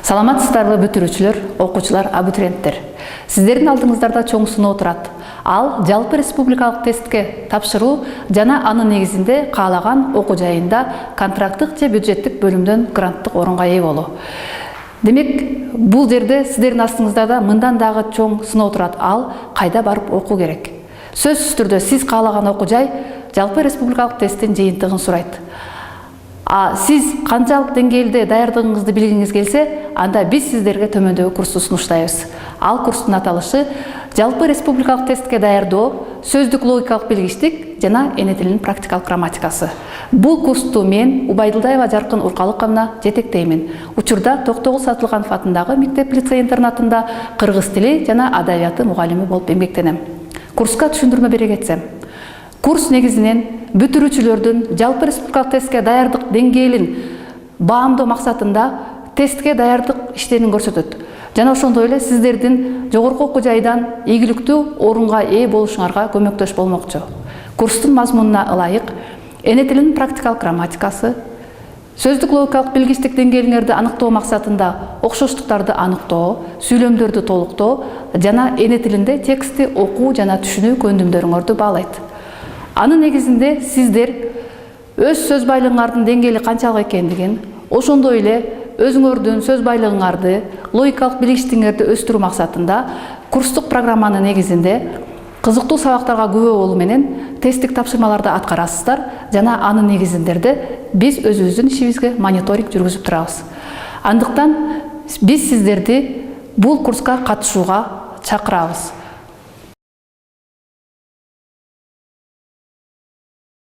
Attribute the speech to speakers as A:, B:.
A: Саламатсыздарбы бүтүрүүчүлөр, окуучулар, абитуриенттер. Сиздердин алдыңыздарда чоң сыноо турат. Ал жалпы республикалык тестке тапшыруу жана анын негизинде каалаган окуу жайында контракттык же бюджеттик бөлүмдөн гранттык орунга ээ болуу. Демек, бул жерде сиздердин астыңыздарда мындан дагы чоң сыноо турат. Ал кайда барып окуу керек? Сөзсүз түрдө сиз каалаган окуу жай жалпы республикалык тесттин жыйынтыгын сурайт. Сиз канчалык деңгээлде даярдыгыңызды билгиңиз келсе, анда биз сиздерге төмөндөгү курсту сунуштайбыз. Ал курстун аталышы жалпы республикалык тестке даярдоо, сөздүк логикалык билгичтик жана эне тилинин практикалык грамматикасы. Бул курсту мен Убайдылдаева Жаркын Уркалыковна жетектеймин. Учурда Токтогул Сатылганов атындагы мектеп-лицей интернатында кыргыз тили жана адабияты мугалими болуп эмгектенем. Курска түшүндүрмө бере кетсем. Курс негизинен бүтүрүүчүлөрдүн жалпы республикалык тестке даярдык деңгээлин баамдоо максатында тестке даярдык иштерин көрсөтөт. Жана ошондой эле сиздердин жогорку окуу жайдан ийгиликтүү орунга ээ болушуңарга көмөктөш болмокчу. Курстун мазмунуна ылайык эне тилинин практикалык грамматикасы, сөздүк логикалык билгичтик деңгээлиңерди аныктоо максатында окшоштуктарды аныктоо, сүйлөмдөрдү толуктоо жана эне тилинде текстти окуу жана түшүнүү көндүмдөрүңөрдү баалайт. Анын негизинде сиздер өз сөз байлыгыңардын деңгээли канчалык экендигин, ошондой эле өзүңөрдүн сөз байлыгыңарды, логикалык билгичтигиңерди өстүрүү максатында курстук программанын негизинде кызыктуу сабактарга күбө болуу менен тесттик тапшырмаларды аткарасыздар жана анын негизинде биз өзүбүздүн ишибизге мониторинг жүргүзүп турабыз. Андыктан биз сиздерди бул курска катышууга чакырабыз.